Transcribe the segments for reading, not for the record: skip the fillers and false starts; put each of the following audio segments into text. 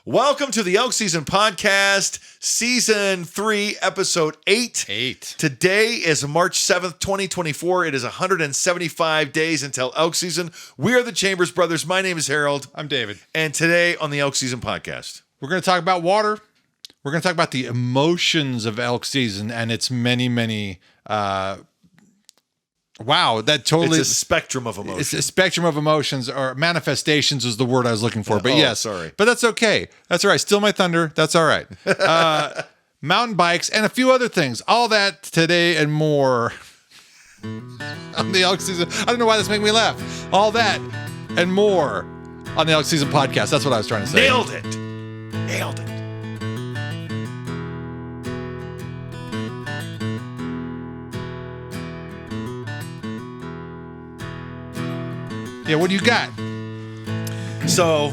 Welcome to the Elk Season Podcast, Season 3, Episode 8. Today is March 7th, 2024. It is 175 days until Elk Season. We are the Chambers Brothers. My name is Harold. I'm David. And today on the Elk Season Podcast, we're going to talk about water. We're going to talk about the emotions of elk season and its many, it's a spectrum of emotions. It's a spectrum of emotions, or manifestations is the word I was looking for. But sorry. But that's okay. That's all right. Steal my thunder. That's all right. Mountain bikes and a few other things. All that today and more on the Elk Season. I don't know why this made me laugh. All that and more on the Elk Season Podcast. That's what I was trying to say. Nailed it. Yeah, what do you got? So,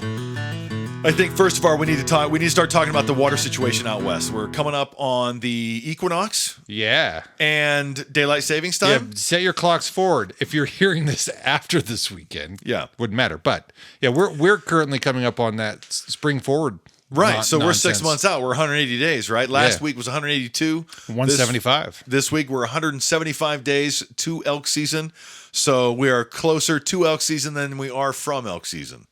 I think first of all, we need to start talking about the water situation out west. We're coming up on the equinox. Yeah. And daylight savings time. Yeah, set your clocks forward. If you're hearing this after this weekend, wouldn't matter. But yeah, we're currently coming up on that spring forward. Right. So we're 6 months out. We're 180 days, right? Last week was 182. 175. This week we're 175 days to elk season. So we are closer to elk season than we are from elk season.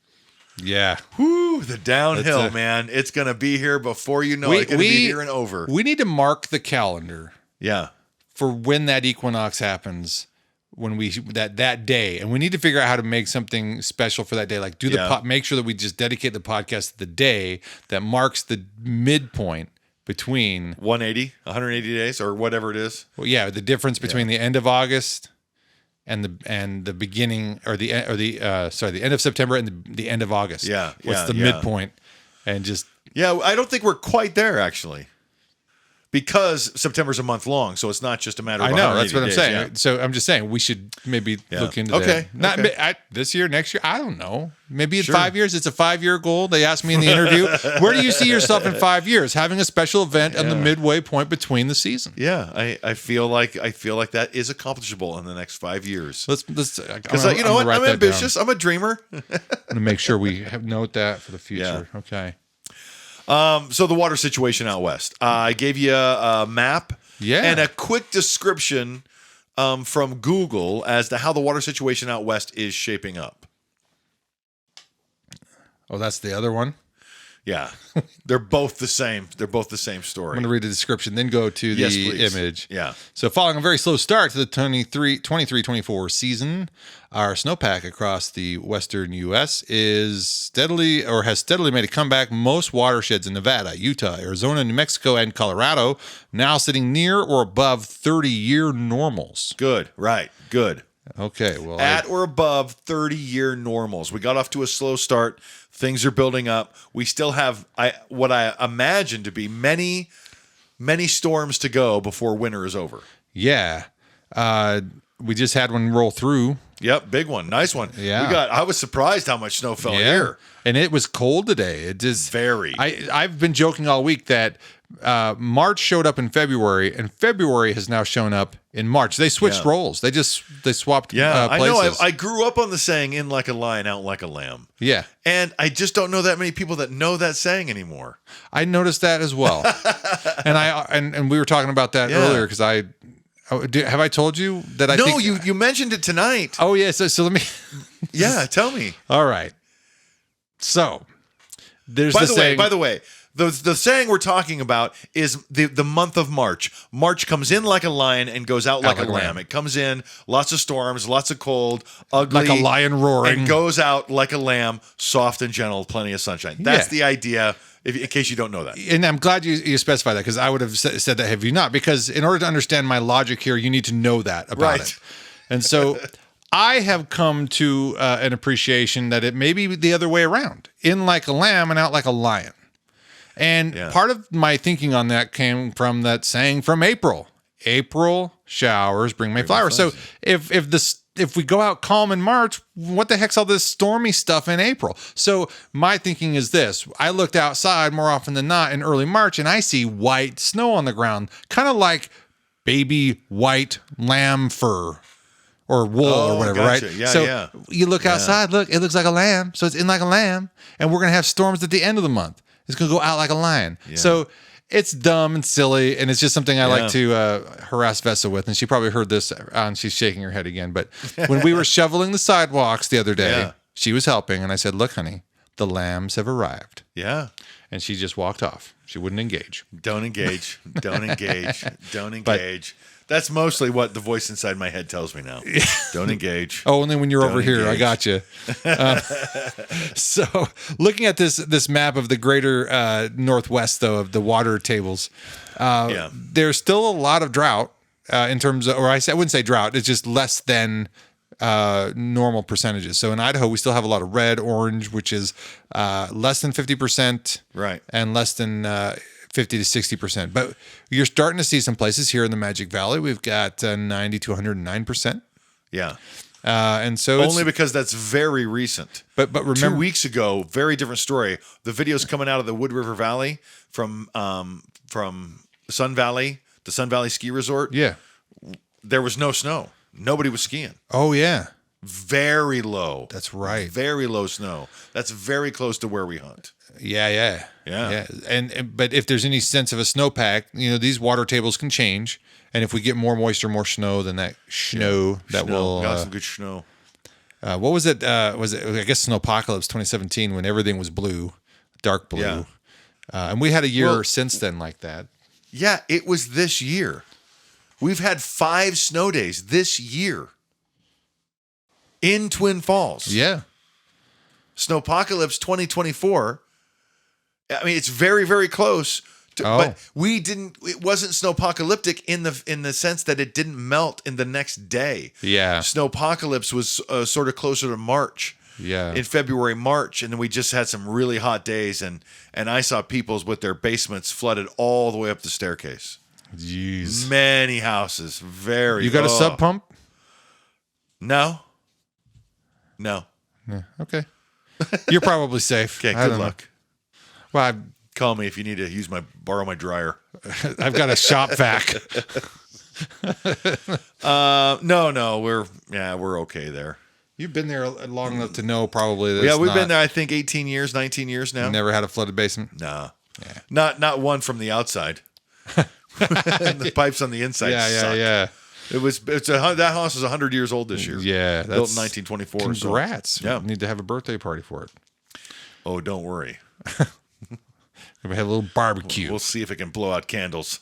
Yeah. Whoo, the downhill, man. It's going to be here before you know it. It's going to be here and over. We need to mark the calendar. Yeah. For when that equinox happens, when we that day, and we need to figure out how to make something special for that day. Like make sure that we just dedicate the podcast to the day that marks the midpoint between 180 days or whatever it is. Well, yeah, the difference between the end of August and the beginning the end of September and the end of August. What's the midpoint? And just I don't think we're quite there actually. Because September's a month long, so it's not just a matter of 180 that's what days, I'm saying. So I'm just saying we should maybe look into that. Not this year, next year, I don't know. Maybe in 5 years. It's a 5-year goal. They asked me in the interview, where do you see yourself in 5 years? Having a special event on the midway point between the season. Yeah, I feel like that is accomplishable in the next 5 years. Let's because you know what? I'm ambitious. I'm a dreamer. I'm gonna make sure we note that for the future. Yeah. Okay. So the water situation out west. I gave you a map and a quick description from Google as to how the water situation out west is shaping up. Oh, that's the other one? Yeah. They're both the same. They're both the same story. I'm going to read the description, then go to the image. Yeah. So following a very slow start to the 23-24 season, our snowpack across the western U.S. has steadily made a comeback. Most watersheds in Nevada, Utah, Arizona, New Mexico, and Colorado now sitting near or above 30-year normals. Good. Right. Good. Okay. Well, at or above 30-year normals. We got off to a slow start. Things are building up. We still have what I imagine to be many, many storms to go before winter is over. Yeah. We just had one roll through. Yep, big one. Nice one. Yeah. I was surprised how much snow fell here. And it was cold today. It just very. I've been joking all week that March showed up in February, and February has now shown up in March. They switched roles. They swapped places. I know. I grew up on the saying, in like a lion, out like a lamb. Yeah. And I just don't know that many people that know that saying anymore. I noticed that as well. and we were talking about that earlier because have I told you that I think... No, you mentioned it tonight. Oh, yeah. So let me... Yeah, tell me. All right. So, there's By the way, the saying we're talking about is the month of March. March comes in like a lion and goes out like a lamb. It comes in, lots of storms, lots of cold, ugly. Like a lion roaring. And goes out like a lamb, soft and gentle, plenty of sunshine. That's the idea, in case you don't know that. And I'm glad you specified that, because I would have said that have you not. Because in order to understand my logic here, you need to know that about it. And so... I have come to an appreciation that it may be the other way around. In like a lamb and out like a lion. And part of my thinking on that came from that saying from April. April showers bring May flowers. So if we go out calm in March, what the heck's all this stormy stuff in April? So my thinking is this. I looked outside more often than not in early March, and I see white snow on the ground. Kind of like baby white lamb fur. Or wool or whatever, gotcha. right? Yeah, so you look outside, look, it looks like a lamb. So it's in like a lamb. And we're going to have storms at the end of the month. It's going to go out like a lion. Yeah. So it's dumb and silly, and it's just something I like to harass Vessa with. And she probably heard this, and she's shaking her head again. But when we were shoveling the sidewalks the other day, she was helping, and I said, "Look, honey, the lambs have arrived." Yeah. And she just walked off. She wouldn't engage. Don't engage. Don't engage. Don't engage. That's mostly what the voice inside my head tells me now. Don't engage. Oh, and then when you're over here, I got you. So, looking at this map of the greater Northwest, though, of the water tables, there's still a lot of drought in terms of, or I wouldn't say drought. It's just less than normal percentages. So in Idaho, we still have a lot of red, orange, which is less than 50%, right, and less than 50 to 60%. But you're starting to see some places here in the Magic Valley. We've got 90 to 109%. Yeah. And so only because that's very recent. But remember, 2 weeks ago, very different story. The videos coming out of the Wood River Valley from Sun Valley, the Sun Valley Ski Resort. Yeah. There was no snow. Nobody was skiing. Oh, yeah. Very low. That's right. Very low snow. That's very close to where we hunt. Yeah. And but if there's any sense of a snowpack, these water tables can change. And if we get more moisture, more snow, then that will got some good snow. What was it? Was it? I guess Snowpocalypse 2017 when everything was blue, dark blue. Yeah. And we had a year since then like that. Yeah, it was this year. We've had 5 snow days this year in Twin Falls. Yeah. Snowpocalypse 2024. I mean, it's very, very close. But it wasn't snowpocalyptic in the sense that it didn't melt in the next day. Yeah. Snowpocalypse was sort of closer to March. Yeah. In February, March, and then we just had some really hot days, and I saw people's with their basements flooded all the way up the staircase. Jeez. Many houses. Very. You got a sub pump? No. Yeah, okay. You're probably safe. Okay, good luck. Well, call me if you need to borrow my dryer. I've got a shop vac. No, we're okay there. You've been there long enough to know probably that. Yeah, we've been there, I think, 18 years, 19 years now. Never had a flooded basement? No. Yeah. Not one from the outside. And the pipes on the inside suck. Yeah. That house is 100 years old this year. Yeah. Built in 1924. Congrats. So. Yeah. We need to have a birthday party for it. Oh, don't worry. We have a little barbecue. We'll see if it can blow out candles.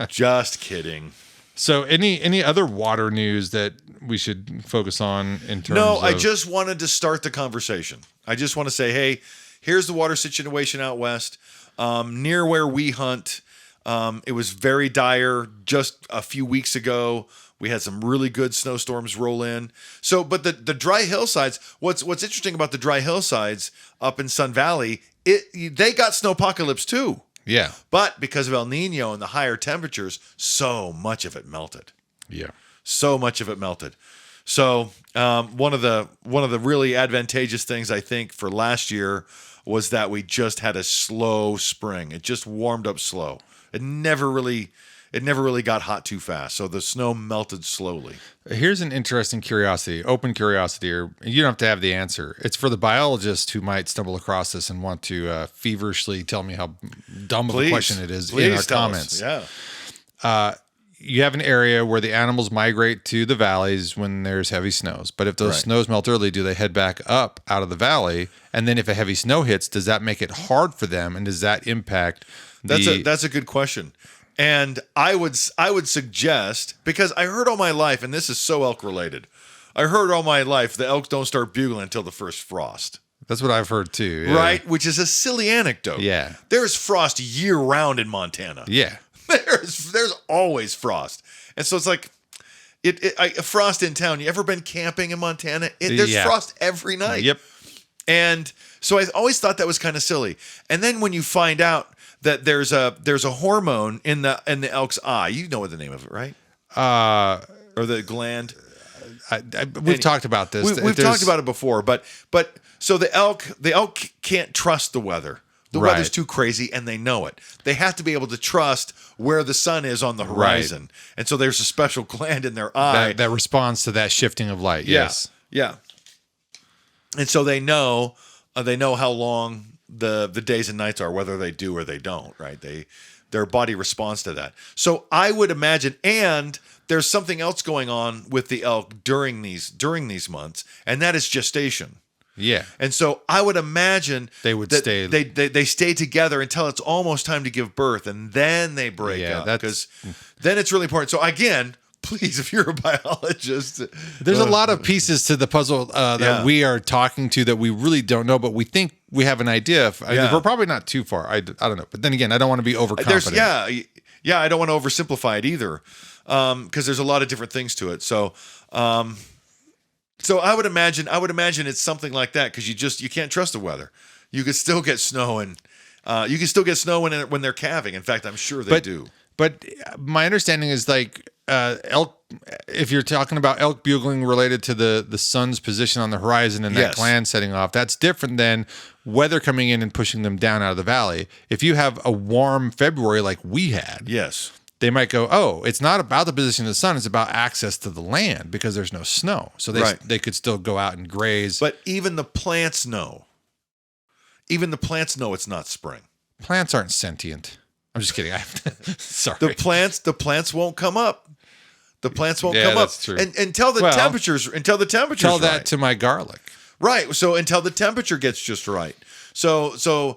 Just kidding. So any other water news that we should focus on in terms of... No, I just wanted to start the conversation. I just want to say, hey, here's the water situation out west. Near where we hunt, it was very dire just a few weeks ago. We had some really good snowstorms roll in. So, but the dry hillsides, what's interesting about the dry hillsides up in Sun Valley, they got snowpocalypse too. Yeah. But because of El Nino and the higher temperatures, so much of it melted. Yeah. So much of it melted. So one of the really advantageous things I think for last year was that we just had a slow spring. It just warmed up slow. It never really got hot too fast. So the snow melted slowly. Here's an interesting curiosity, open curiosity, or you don't have to have the answer. It's for the biologist who might stumble across this and want to feverishly tell me how dumb of a question it is in our comments. Yeah. You have an area where the animals migrate to the valleys when there's heavy snows. But if those snows melt early, do they head back up out of the valley? And then if a heavy snow hits, does that make it hard for them? And does that impact That's a good question. And I would suggest, because I heard all my life, and this is so elk related, I heard all my life the elk don't start bugling until the first frost. That's what I've heard too. Yeah. Right? Which is a silly anecdote. Yeah. There's frost year round in Montana. Yeah. There's always frost. And so it's like frost in town. You ever been camping in Montana? There's frost every night. Yep. And so I always thought that was kind of silly. And then when you find out that there's a hormone in the elk's eye, you know what the name of it, right? Or the gland. We've talked about this. We've talked about it before, but so the elk can't trust the weather. The weather's too crazy, and they know it. They have to be able to trust where the sun is on the horizon, and so there's a special gland in their eye that responds to that shifting of light. Yes. Yeah. And so they know how long the days and nights are, whether they do or they don't, right? Their body responds to that. So I would imagine, and there's something else going on with the elk during these months, and that is gestation. Yeah. And so I would imagine they would that stay. They stay together until it's almost time to give birth, and then they break up, because then it's really important. So again, please, if you're a biologist, there's a lot of pieces to the puzzle that we are talking to that we really don't know, but we think we have an idea. We're probably not too far. I don't know. But then again, I don't want to be overconfident. I don't want to oversimplify it either, because there's a lot of different things to it. So I would imagine it's something like that, because you can't trust the weather. You could still get snow, and you can still get snow when they're calving. In fact, I'm sure they do. But my understanding is like elk. If you're talking about elk bugling related to the sun's position on the horizon and that gland setting off, that's different than weather coming in and pushing them down out of the valley. If you have a warm February like we had, they might go, oh, it's not about the position of the sun, it's about access to the land because there's no snow. So they could still go out and graze. But even the plants know. Even the plants know it's not spring. Plants aren't sentient. I'm just kidding. Sorry. The plants won't come up. The plants won't come up. True. And until the temperatures tell that to my garlic. Right. So until the temperature gets just right. So some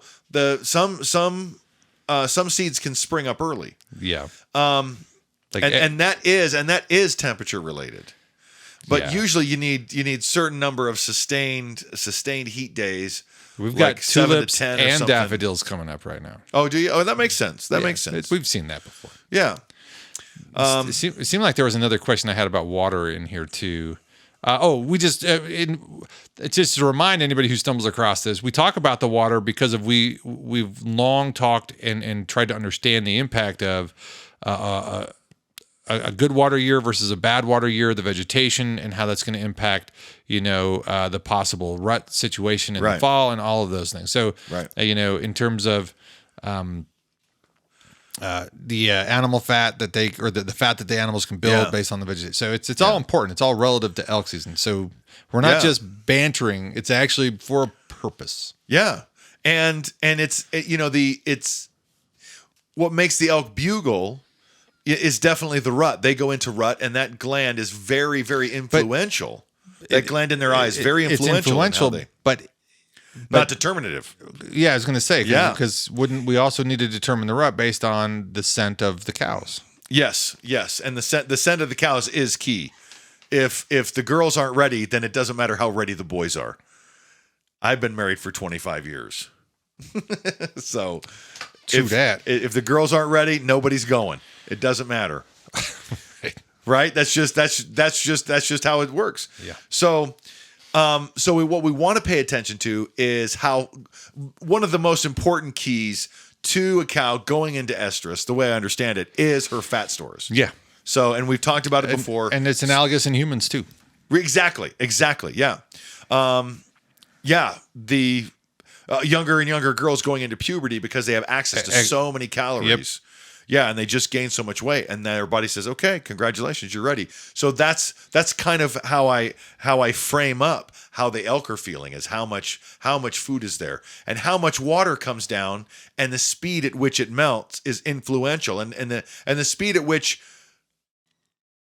seeds can spring up early. Yeah. And that is temperature related. But usually you need certain number of sustained heat days. We've got tulips and daffodils coming up right now. Oh, do you? Oh, that makes sense. That makes sense. We've seen that before. Yeah. It seemed like there was another question I had about water in here too. Just to remind anybody who stumbles across this, we talk about the water because we've long talked and tried to understand the impact of a good water year versus a bad water year, the vegetation and how that's going to impact, the possible rut situation in the fall and all of those things. So, in terms of the animal fat that the fat that the animals can build based on the vegetation. So it's all important. It's all relative to elk season. So we're not just bantering. It's actually for a purpose. Yeah. And it's what makes the elk bugle is definitely the rut. They go into rut, and that gland is very, very influential. That gland in their eye is very influential. It's influential, but not determinative. Yeah, I was going to say, because wouldn't we also need to determine the rut based on the scent of the cows? Yes, and the scent of the cows is key. If the girls aren't ready, then it doesn't matter how ready the boys are. I've been married for 25 years, so if the girls aren't ready, nobody's going. It doesn't matter, right? That's just how it works. Yeah. So what we want to pay attention to is how one of the most important keys to a cow going into estrus, the way I understand it, is her fat stores. Yeah. So, and we've talked about it before, and it's analogous in humans too. Exactly. Yeah. The younger and younger girls going into puberty because they have access to so many calories. Yep. Yeah, and they just gain so much weight, and their body says, "Okay, congratulations, you're ready." So that's kind of how I frame up how the elk are feeling, is how much food is there, and how much water comes down, and the speed at which it melts is influential, and the speed at which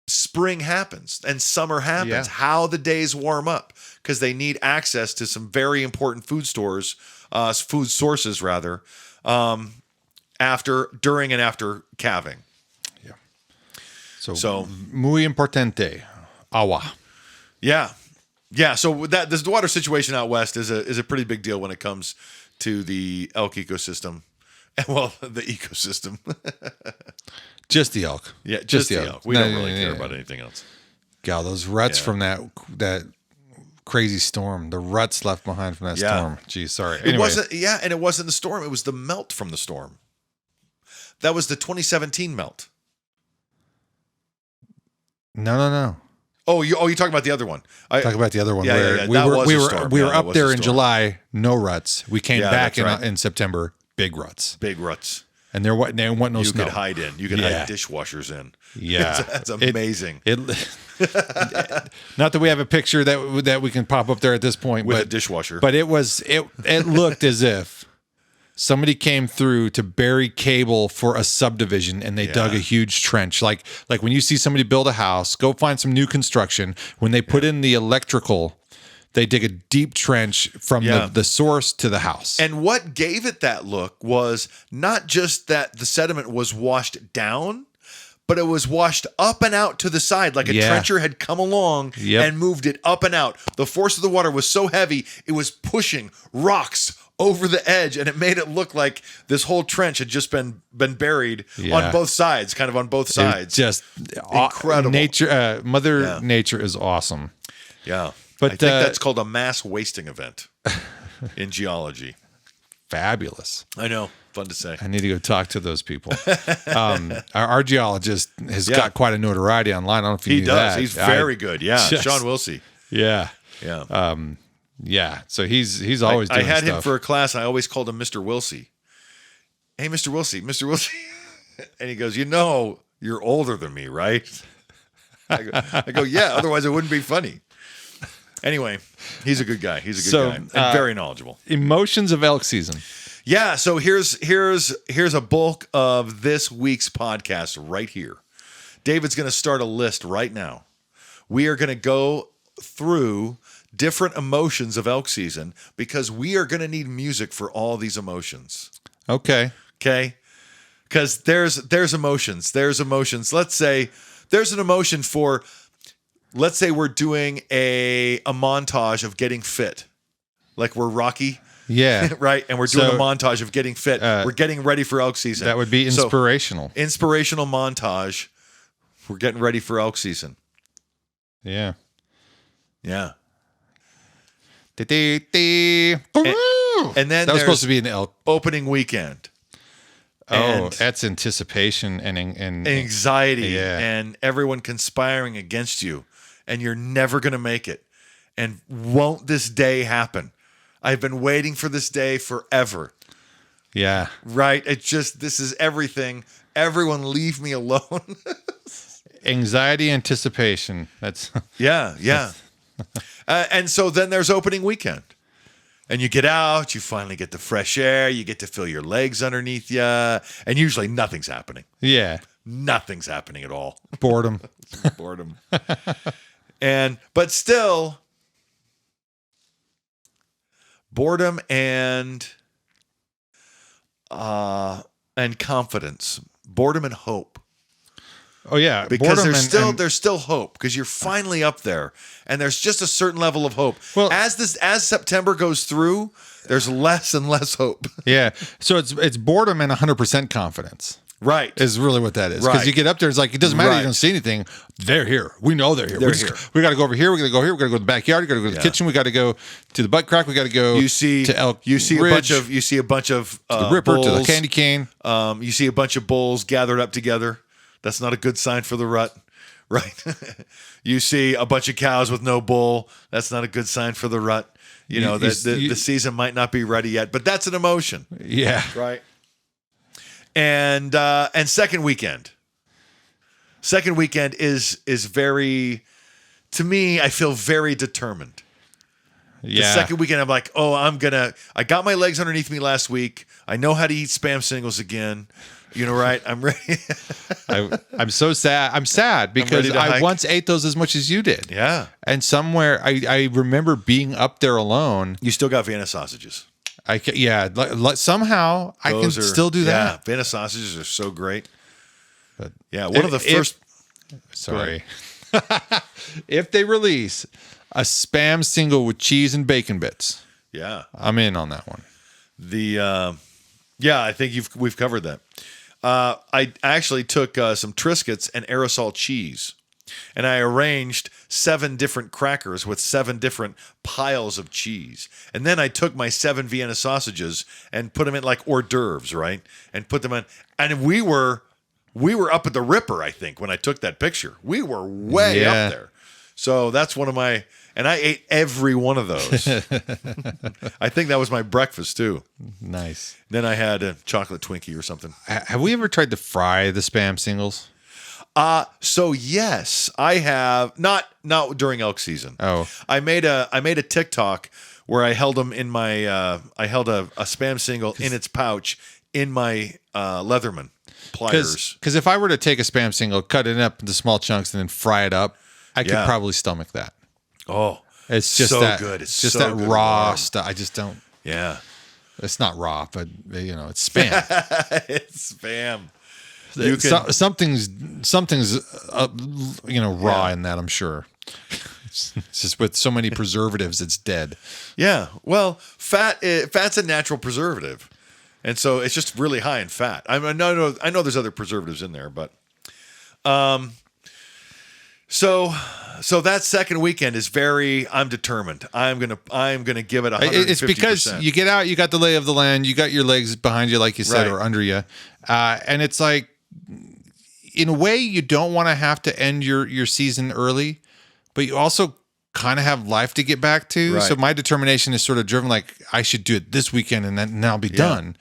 spring happens and summer happens, how the days warm up, because they need access to some very important food sources rather. During and after calving. Yeah. So muy importante, agua. Yeah. So this water situation out west is a pretty big deal when it comes to the elk ecosystem. Well, the ecosystem. Just the elk. Yeah, just the elk. We don't really care about anything else. God, those ruts from that crazy storm. The ruts left behind from that storm. Geez, sorry. Anyway. It wasn't the storm. It was the melt from the storm. That was the 2017 melt. No. Oh, you're talking about the other one. Talk about the other one. Yeah. We were up there in July, no ruts. We came back in September, big ruts. And there wasn't no snow. You could hide in. You could hide dishwashers in. Yeah. That's amazing. Not that we have a picture that we can pop up there at this point. With a dishwasher. But it looked as if somebody came through to bury cable for a subdivision and they dug a huge trench. Like when you see somebody build a house, go find some new construction. When they put in the electrical, they dig a deep trench from the source to the house. And what gave it that look was not just that the sediment was washed down, but it was washed up and out to the side, like a trencher had come along and moved it up and out. The force of the water was so heavy, it was pushing rocks over the edge, and it made it look like this whole trench had just been buried on both sides, kind of on both sides. Just incredible. Nature, Mother Nature is awesome. Yeah. But I think that's called a mass wasting event in geology. Fabulous. I know. Fun to say. I need to go talk to those people. Our geologist has got quite a notoriety online. I don't know if you knew that. He's very good. Yeah. Sean Wilsey. Yeah. Yeah. Yeah. So he's always doing I had stuff. him for a class. I always called him Mr. Wilsey. Hey, Mr. Wilsey. Mr. Wilsey. And he goes, you're older than me, right? I go, yeah. Otherwise, it wouldn't be funny. Anyway, he's a good guy. He's a good guy and very knowledgeable. Emotions of elk season. Yeah, so here's a bulk of this week's podcast right here. David's going to start a list right now. We are going to go through different emotions of elk season because we are going to need music for all these emotions. Okay. Because there's emotions. There's emotions. Let's say there's an emotion for. Let's say we're doing a montage of getting fit, like we're Rocky. Yeah. Right? And we're doing a montage of getting fit. We're getting ready for elk season. That would be inspirational. So, inspirational montage. We're getting ready for elk season. Yeah. Yeah. And then that was supposed to be an elk opening weekend. Oh, that's anticipation and anxiety and everyone conspiring against you. And you're never going to make it. And won't this day happen? I've been waiting for this day forever. Yeah. Right? It's just, this is everything. Everyone leave me alone. Anxiety, anticipation. That's Yeah. And so then there's opening weekend. And you get out, you finally get the fresh air, you get to feel your legs underneath you, and usually nothing's happening. Yeah. Nothing's happening at all. Boredom. But still, boredom and confidence, boredom and hope. Oh yeah, because there's still hope because you're finally up there, and there's just a certain level of hope. Well, as September goes through, there's less and less hope. Yeah, so it's boredom and 100% confidence. Right. Is really what that is. Because you get up there, it's like, it doesn't matter. You don't see anything. They're here. We know they're here. We got to go over here. We got to go here. We got to go to the backyard. We got to go to the kitchen. We got to go to the butt crack. We got to go to Elk Ridge. You see a bunch of to the Ripper, bulls, to the candy cane. You see a bunch of bulls gathered up together. That's not a good sign for the rut. Right. You see a bunch of cows with no bull. That's not a good sign for the rut. The season might not be ready yet, but that's an emotion. Yeah. Right. And second weekend. Second weekend is very, to me, I feel very determined. Yeah. The second weekend, I'm like, I got my legs underneath me last week. I know how to eat Spam singles again. Right? I'm ready. I'm so sad. I'm sad because I once ate those as much as you did. Yeah. And somewhere I remember being up there alone. You still got Vienna sausages. Somehow I can still do that. Yeah, Vienna sausages are so great. But yeah, one of the first. Sorry. If they release a Spam single with cheese and bacon bits, I'm in on that one. I think we've covered that. I actually took some Triscuits and aerosol cheese, and I arranged 7 different crackers with 7 different piles of cheese. And then I took my 7 Vienna sausages and put them in like hors d'oeuvres, right? And put them in. And we were up at the Ripper, I think, when I took that picture. We were way up there. So that's one of my, and I ate every one of those. I think that was my breakfast too. Nice. Then I had a chocolate Twinkie or something. Have we ever tried to fry the Spam singles? So yes, I have not during elk season. Oh. I made a TikTok where I held them in my I held a spam single in its pouch in my Leatherman pliers. Because if I were to take a spam single, cut it up into small chunks, and then fry it up, I could probably stomach that. Oh, it's just so that good. It's just so that good raw stuff. I just don't. Yeah, it's not raw, but it's spam. It's spam. Something's raw in that. I'm sure. It's just with so many preservatives, it's dead. Yeah. Well, fat's a natural preservative, and so it's just really high in fat. I know there's other preservatives in there, but so that second weekend is I'm determined. I'm gonna give it 150%. It's because you get out, you got the lay of the land, you got your legs behind you, like you said, Right. or under you, and it's like, in a way, you don't want to have to end your season early, but you also kind of have life to get back to. Right. So my determination is sort of driven like I should do it this weekend and then I'll be done.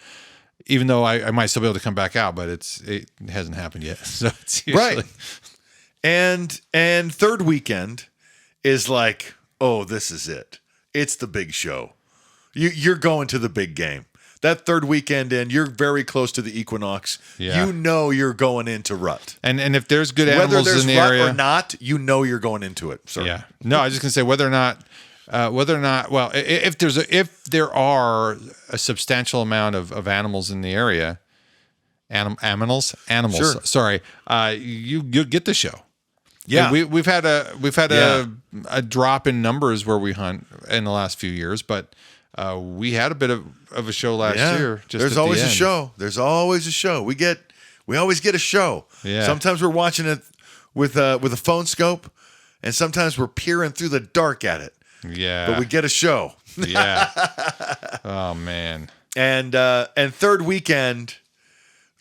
Even though I might still be able to come back out, but it hasn't happened yet. So it's usually... Right. And third weekend is like, oh, this is it. It's the big show. You're going to the big game. That third weekend in, you're very close to the equinox. Yeah. You're going into rut. And if there's good animals in the area, whether there's rut or not, you're going into it. Sir. Yeah. No, I was just gonna say whether or not. Well, if there are a substantial amount of animals in the area, animals. Sure. Sorry, you get the show. Yeah, And we've had a drop in numbers where we hunt in the last few years, but we had a bit of a show last year. There's always a show. There's always a show. We always get a show. Yeah. Sometimes we're watching it with a phone scope, and sometimes we're peering through the dark at it. Yeah. But we get a show. Yeah. Oh man. And third weekend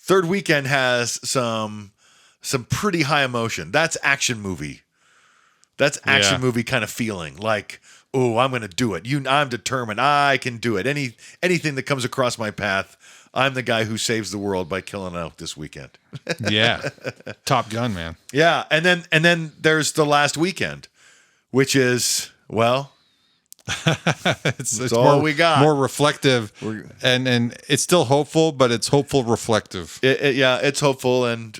has some pretty high emotion. That's action movie. That's action movie kind of feeling. Like, oh, I'm going to do it. I'm determined. I can do it. Anything that comes across my path, I'm the guy who saves the world by killing an elk this weekend. Yeah. Top Gun, man. Yeah, and then there's the last weekend, which is, well, it's all more, we got. More reflective, and it's still hopeful, but it's hopeful reflective. It's hopeful and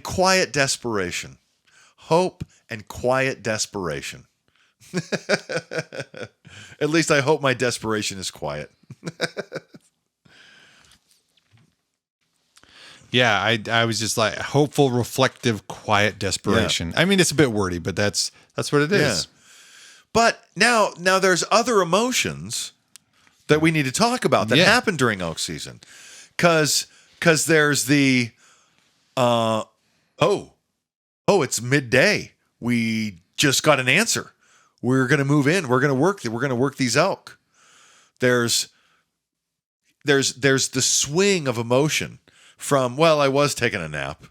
quiet desperation. Hope and quiet desperation. At least I hope my desperation is quiet. Yeah, I was just like hopeful, reflective, quiet desperation. Yeah. I mean, it's a bit wordy, but that's what it is. Yeah. But now there's other emotions that we need to talk about that happened during elk season, because there's the it's midday. We just got an answer. We're gonna move in. We're gonna work these elk. There's the swing of emotion. From, well, I was taking a nap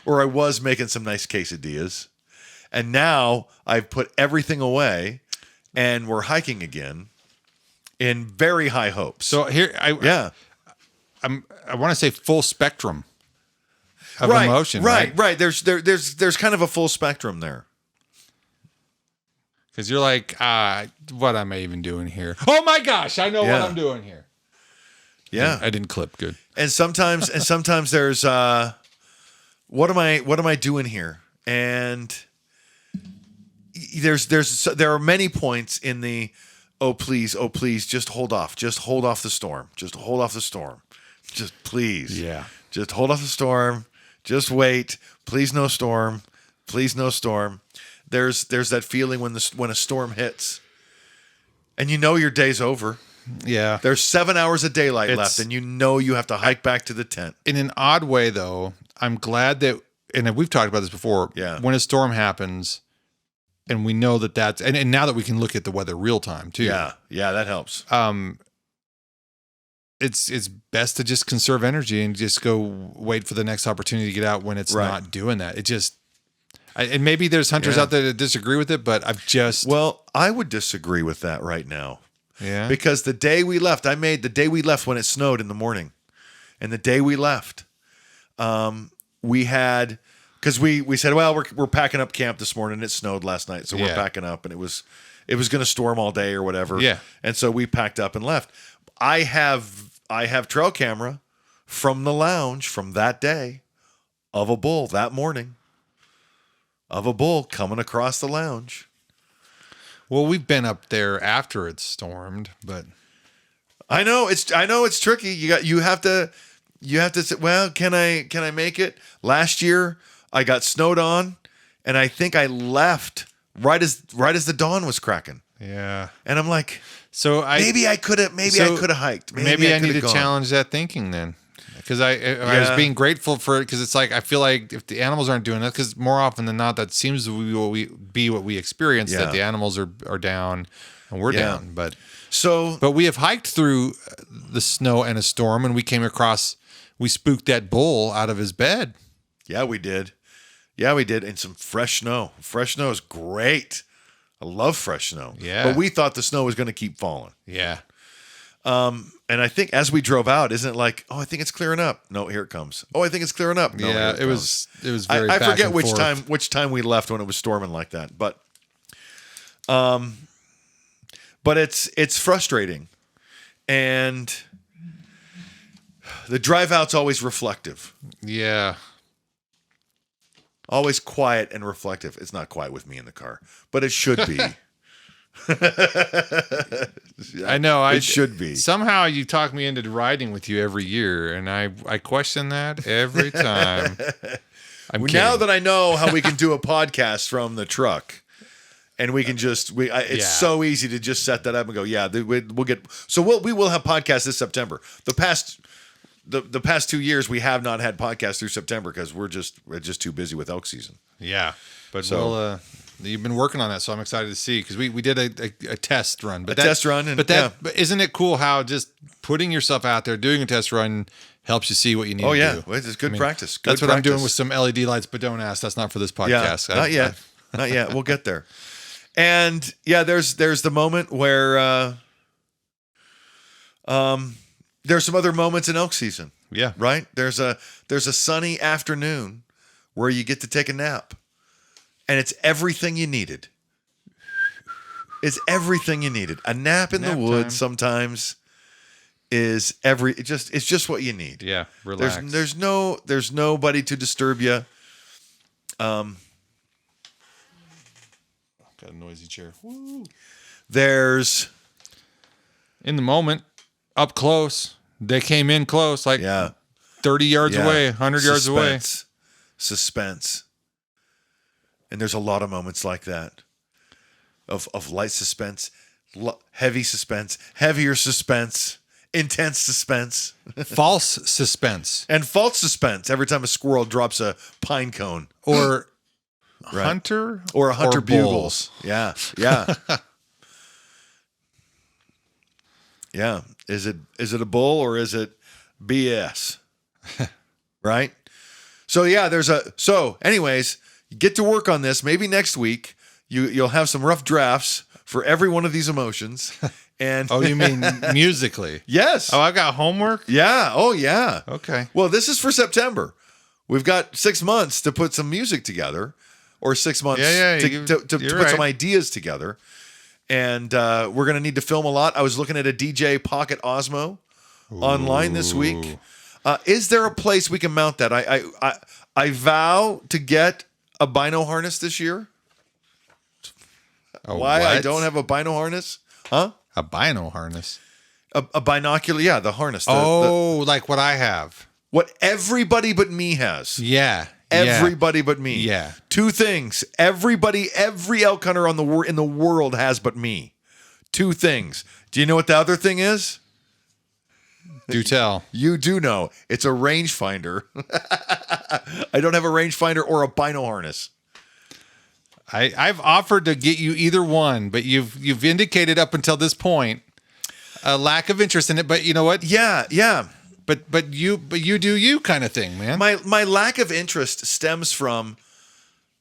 or I was making some nice quesadillas, and now I've put everything away and we're hiking again in very high hopes. So here, I want to say full spectrum of emotion. Right. There's kind of a full spectrum there. Because you're like, what am I even doing here? Oh my gosh, I know what I'm doing here. Yeah, I didn't clip good. And sometimes there's what am I doing here? And there are many points in the oh please just hold off the storm, just please, just hold off the storm, just wait, please no storm. There's that feeling when a storm hits, and your day's over. Yeah. There's 7 hours of daylight left, and you have to hike back to the tent. In an odd way, though, I'm glad that, and we've talked about this before, when a storm happens, and we know that's, and now that we can look at the weather real time, too. Yeah, that helps. It's best to just conserve energy and just go wait for the next opportunity to get out when it's not doing that. It just, and maybe there's hunters out there that disagree with it, but Well, I would disagree with that right now. Yeah. Because the day we left when it snowed in the morning, And the day we left, we had, because we said, well, we're packing up camp this morning. It snowed last night, so we're packing up, and it was going to storm all day or whatever. Yeah. And so we packed up and left. I have trail camera from the lounge from that day of a bull that morning, of a bull coming across the lounge. Well, we've been up there after it stormed, but I know it's tricky. You have to say, well, can I make it? Last year I got snowed on, and I think I left right as the dawn was cracking. Yeah. And I'm like, maybe I could have hiked. Maybe I need to challenge that thinking then. Because I was being grateful for it, because it's like, I feel like if the animals aren't doing that, because more often than not, that seems to be what we experience, that the animals are down and we're down. But we have hiked through the snow and a storm, and we spooked that bull out of his bed. Yeah, we did. And some fresh snow. Fresh snow is great. I love fresh snow. Yeah. But we thought the snow was going to keep falling. Yeah. And I think as we drove out, isn't it like, oh, I think it's clearing up. No, here it comes. Oh, I think it's clearing up. No, yeah, it was very. I forget forth. which time we left when it was storming like that, but it's frustrating, and the drive out's always reflective. Yeah. Always quiet and reflective. It's not quiet with me in the car, but it should be. I know. It should be. Somehow you talk me into riding with you every year, and I question that every time. Now that I know how we can do a podcast from the truck, and we can it's so easy to just set that up and go, we'll get. So we will have podcasts this September. The past 2 years we have not had podcasts through September because we're just too busy with elk season. Yeah, but you've been working on that, so I'm excited to see, because we did a test run. But but isn't it cool how just putting yourself out there, doing a test run, helps you see what you need to do? Well, it's good practice. That's what I'm doing with some LED lights, but don't ask. That's not for this podcast. Not yet. Not yet. We'll get there. And there's the moment where there's some other moments in elk season. Yeah. Right? There's a sunny afternoon where you get to take a nap. And it's everything you needed. It's everything you needed. A nap in the woods sometimes is it's just what you need. Yeah, relax. There's nobody to disturb you. Got a noisy chair. Woo. There's in the moment, up close. They came in close, like 30 yards away, 100 yards away. Suspense. And there's a lot of moments like that of light suspense, heavy suspense, heavier suspense, intense suspense, false suspense, and false suspense every time a squirrel drops a pine cone or hunter or a hunter bugles. Yeah. Yeah. Is it a bull or is it BS? Right? So anyways, get to work on this. Maybe next week you'll have some rough drafts for every one of these emotions. And oh, you mean musically? Yes. Oh, I've got homework? Yeah. Oh, yeah. Okay. Well, this is for September. We've got 6 months to put some music together, or 6 months to put some ideas together. And we're going to need to film a lot. I was looking at a DJ Pocket Osmo online this week. Is there a place we can mount that? I vow to get a bino harness this year. Why I don't have a bino harness? Huh? A bino harness? A binocular, yeah, the harness. Like what I have. What everybody but me has. Yeah. Everybody but me. Yeah. 2 things. Every elk hunter in the world has but me. 2 things. Do you know what the other thing is? Do tell. You do know. It's a rangefinder. I don't have a rangefinder or a bino harness. I've offered to get you either one, but you've indicated up until this point a lack of interest in it. But you know what? Yeah. But you do you kind of thing, man. My lack of interest stems from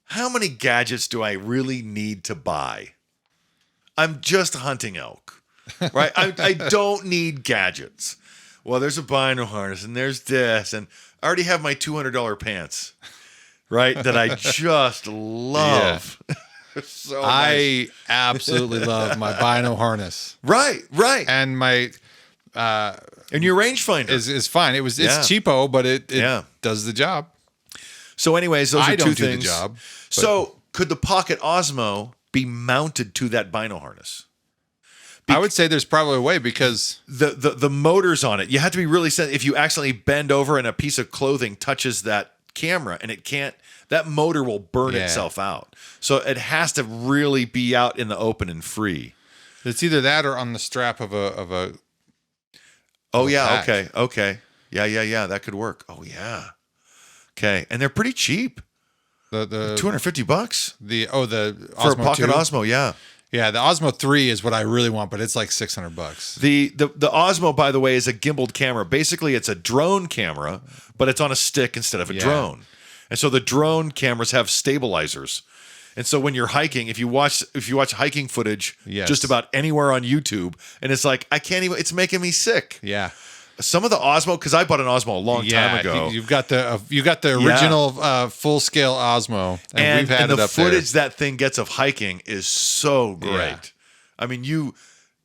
how many gadgets do I really need to buy? I'm just hunting elk, right? I don't need gadgets. well, there's a bino harness and there's this, and I already have my $200 pants, right? That I just love. Yeah. So I absolutely love my bino harness. Right. And my and your rangefinder is fine. It's cheapo, but it does the job. So, anyways, those are two things. The job. So, could the Pocket Osmo be mounted to that bino harness? I would say there's probably a way, because the motors on it, you have to be really sensitive. If you accidentally bend over and a piece of clothing touches that camera, and it can't, that motor will burn itself out. So it has to really be out in the open and free. It's either that or on the strap of a Oh yeah, pack. Okay. Yeah, that could work. Oh yeah. Okay. And they're pretty cheap. The $250. The Osmo for a Pocket 2? Osmo, yeah. Yeah, the Osmo 3 is what I really want, but it's like $600. The Osmo, by the way, is a gimbaled camera. Basically, it's a drone camera, but it's on a stick instead of a drone. And so the drone cameras have stabilizers. And so when you're hiking, if you watch hiking footage just about anywhere on YouTube, and it's like, I can't even, it's making me sick. Yeah. Some of the Osmo, because I bought an Osmo a long time ago. You've got the original full scale Osmo, and we've had it up there. And the footage that thing gets of hiking is so great. Yeah. I mean, you're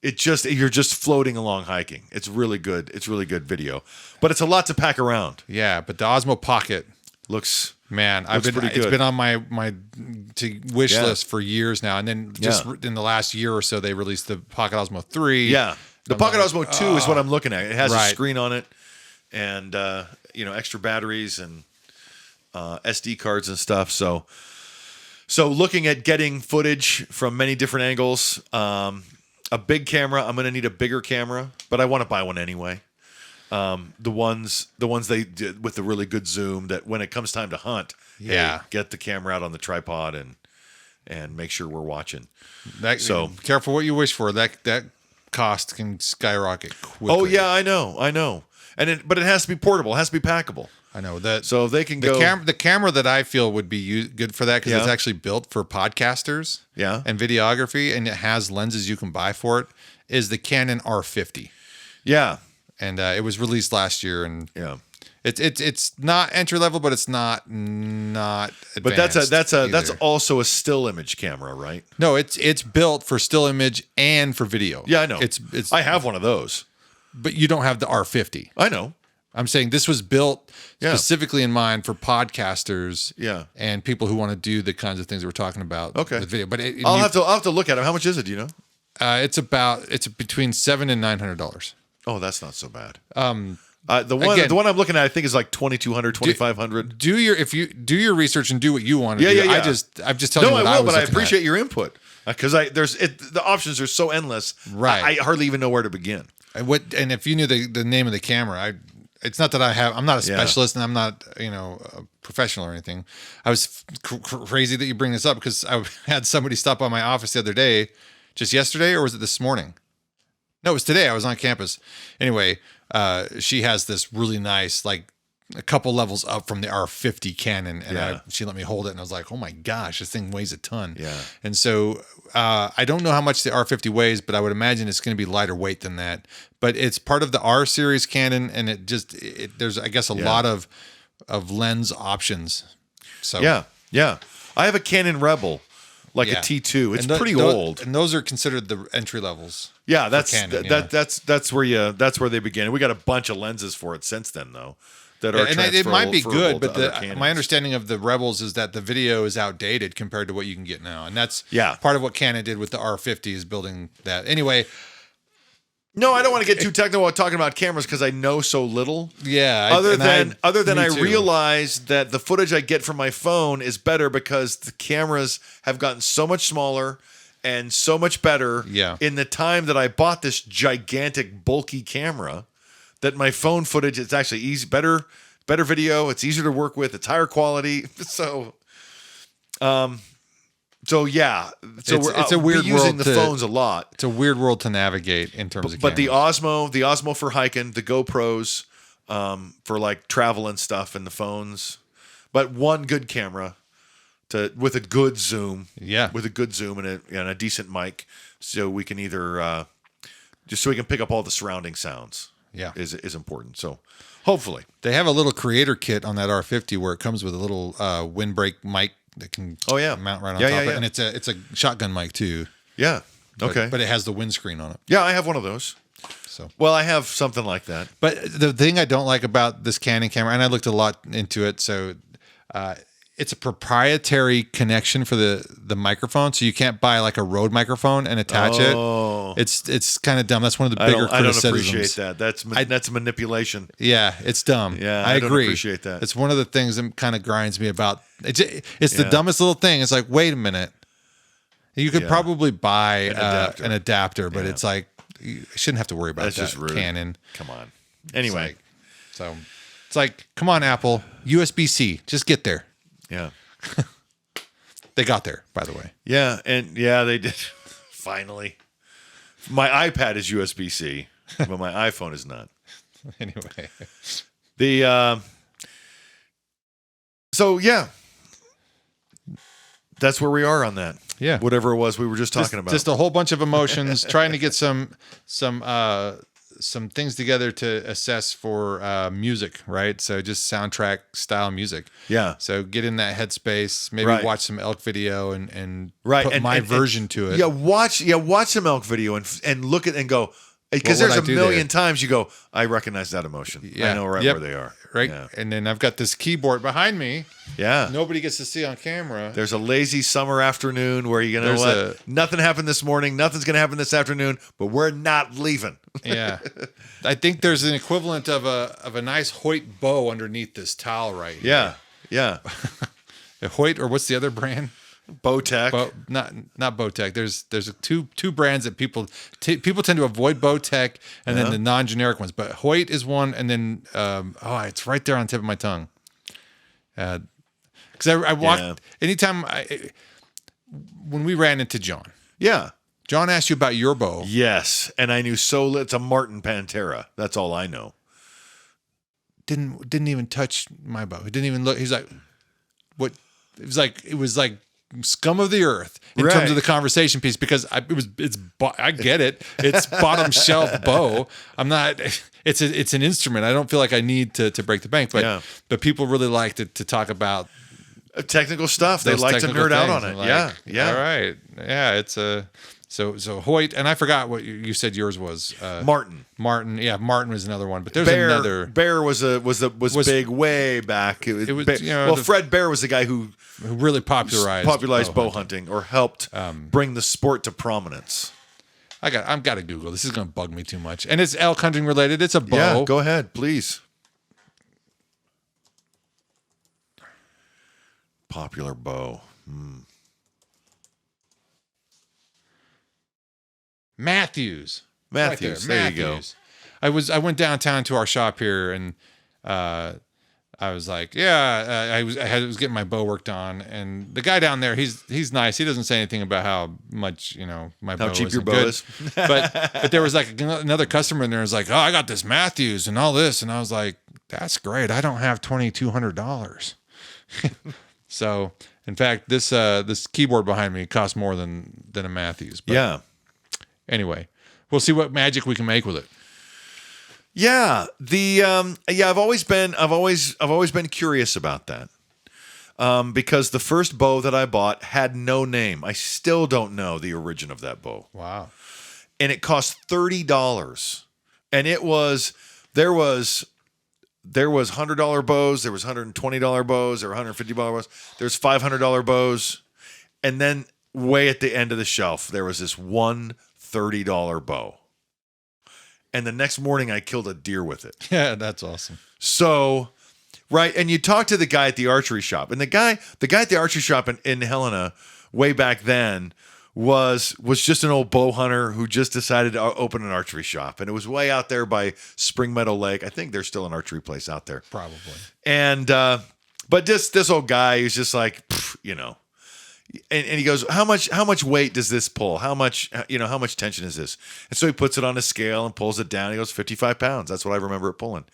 just floating along hiking. It's really good. It's really good video, but it's a lot to pack around. Yeah, but the Osmo Pocket looks pretty good. It's been on my wish list for years now, and then just in the last year or so, they released the Pocket Osmo 3. Yeah. The Pocket Osmo 2 is what I'm looking at. It has a screen on it, and extra batteries and SD cards and stuff. So looking at getting footage from many different angles. A big camera. I'm going to need a bigger camera, but I want to buy one anyway. The ones they did with the really good zoom, that when it comes time to hunt, get the camera out on the tripod and make sure we're watching. Careful what you wish for. That cost can skyrocket quickly. Oh yeah, I know. But it has to be portable. It has to be packable. I know that. So they can go. The camera that I feel would be good for that, because it's actually built for podcasters. And videography, and it has lenses you can buy for it, is the Canon R50. Yeah. And it was released last year, and it's not entry level, but it's not advanced. But that's also a still image camera, right? No, it's built for still image and for video. Yeah, I know. I have one of those, but you don't have the R50. I know. I'm saying this was built specifically in mind for podcasters, and people who want to do the kinds of things that we're talking about with video. But I'll have to look at it. How much is it? Do you know? It's between $700 and $900. Oh, that's not so bad. The one I'm looking at, I think, is like $2,200, $2,500. Do your research and do what you want to do. Yeah. I'm just telling you what I was but I looking appreciate at. your input, because the options are so endless. Right. I hardly even know where to begin. And if you knew the name of the camera, it's not that I'm not a specialist, and I'm not a professional or anything. I was crazy that you bring this up, because I had somebody stop by my office the other day, just yesterday, or was it this morning? No, it was today. I was on campus. Anyway, she has this really nice, like a couple levels up from the R50 Canon, and she let me hold it, and I was like, oh my gosh, this thing weighs a ton. Yeah. And so I don't know how much the R50 weighs, but I would imagine it's going to be lighter weight than that. But it's part of the R series Canon, and there's, I guess, a lot of lens options. So yeah. I have a Canon Rebel. Like a T2. It's pretty old. And those are considered the entry levels. Yeah, that's where they begin. We got a bunch of lenses for it since then, though, that are transferable. It might be good, but my my understanding of the Rebels is that the video is outdated compared to what you can get now. And that's part of what Canon did with the R50, is building that. Anyway, no, I don't want to get too technical about talking about cameras, because I know so little. Yeah. Other than I realize that the footage I get from my phone is better, because the cameras have gotten so much smaller and so much better in the time that I bought this gigantic, bulky camera, that my phone footage is actually better video. It's easier to work with. It's higher quality. So it's a weird world. Using the phones a lot. It's a weird world to navigate in terms of. But the Osmo for hiking, the GoPros for like travel and stuff, and the phones. But one good camera with a good zoom. Yeah, with a good zoom and a decent mic, so we can either just so we can pick up all the surrounding sounds. is important. So hopefully they have a little creator kit on that R50 where it comes with a little windbreak mic that can mount right on top of it, and it's a shotgun mic too. Yeah. Okay. But it has the windscreen on it. Yeah, I have one of those. So well, I have something like that. But the thing I don't like about this Canon camera, and I looked a lot into it, so it's a proprietary connection for the microphone, so you can't buy like a Rode microphone and attach it. It's kind of dumb. That's one of the bigger criticisms. I don't appreciate that. That's manipulation. Yeah, it's dumb. Yeah, I agree. Don't appreciate that. It's one of the things that kind of grinds me about. It's the dumbest little thing. It's like, wait a minute. You could probably buy an adapter, but it's like you shouldn't have to worry about that. Just rude. Canon. Come on. Anyway, it's like, come on, Apple, USB-C, just get there. Yeah. They got there, by the way. Yeah, and they did. Finally. My iPad is USB-C, but my iPhone is not. Anyway. So yeah. That's where we are on that. Yeah. Whatever it was we were just talking about. Just a whole bunch of emotions, trying to get some things together to assess for music, right? So just soundtrack style music. Yeah. So get in that headspace, maybe watch some Elk video and put my version to it. Yeah, watch some Elk video and look at and go, because there's a million times you go, I recognize that emotion. Yeah. I know where they are. Right. Yeah. And then I've got this keyboard behind me. Yeah. Nobody gets to see on camera. There's a lazy summer afternoon where you're going to let nothing happen this morning. Nothing's going to happen this afternoon, but we're not leaving. Yeah. I think there's an equivalent of a nice Hoyt bow underneath this towel right here. Yeah. A Hoyt, or what's the other brand? Bowtech. Not Bowtech. There's two brands that people tend to avoid, Bowtech and then the non-generic ones. But Hoyt is one, and then it's right there on the tip of my tongue. Because I walked anytime when we ran into John. Yeah. John asked you about your bow. Yes, and I knew it's a Martin Pantera. That's all I know. Didn't even touch my bow. He didn't even look. He's like, what? It was like scum of the earth in terms of the conversation piece, because I get it. It's bottom shelf bow. I'm not. It's an instrument. I don't feel like I need to break the bank. But people really like to talk about technical stuff. They like to nerd out on it. Yeah. All right. Yeah. It's a. So Hoyt, and I forgot what you said yours was. Martin. Yeah, Martin was another one, but there's another. Bear was big way back. It was Fred Bear was the guy who really popularized bow hunting, or helped bring the sport to prominence. I've got to Google. This is going to bug me too much, and it's elk hunting related. It's a bow. Yeah, go ahead, please. Popular bow. Matthews. Right there you go. I went downtown to our shop here, and I was like, I was getting my bow worked on, and the guy down there, he's nice. He doesn't say anything about how much my bow cheap your bow good. is. but there was like another customer in there was like, oh, I got this Matthews and all this, and I was like, that's great. I don't have $2,200. So in fact, this keyboard behind me costs more than a Matthews. But yeah. Anyway, we'll see what magic we can make with it. Yeah, I've always been curious about that, because the first bow that I bought had no name. I still don't know the origin of that bow. Wow, and it cost $30, and there was $100 bows, there was $120 bows, there were $150 bows, there's $500 bows, and then way at the end of the shelf there was this one $30 bow. And the next morning I killed a deer with it. Yeah, that's awesome. So, right. And you talk to the guy at the archery shop, and the guy at the archery shop in Helena way back then was just an old bow hunter who just decided to open an archery shop. And it was way out there by Spring Meadow Lake. I think there's still an archery place out there. Probably. And, but this old guy who's just like, and he goes, how much weight does this pull? How much tension is this? And so he puts it on a scale and pulls it down. He goes, 55 pounds. That's what I remember it pulling.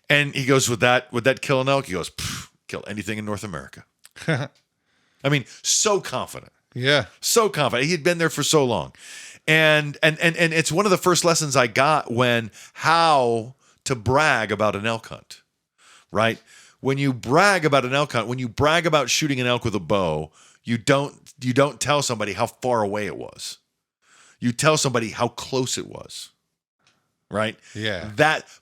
And he goes, would that kill an elk? He goes, kill anything in North America. I mean, so confident. Yeah. So confident. He had been there for so long. And it's one of the first lessons I got how to brag about an elk hunt, right? When you brag about an elk hunt, when you brag about shooting an elk with a bow, you don't tell somebody how far away it was. You tell somebody how close it was. Right? Yeah.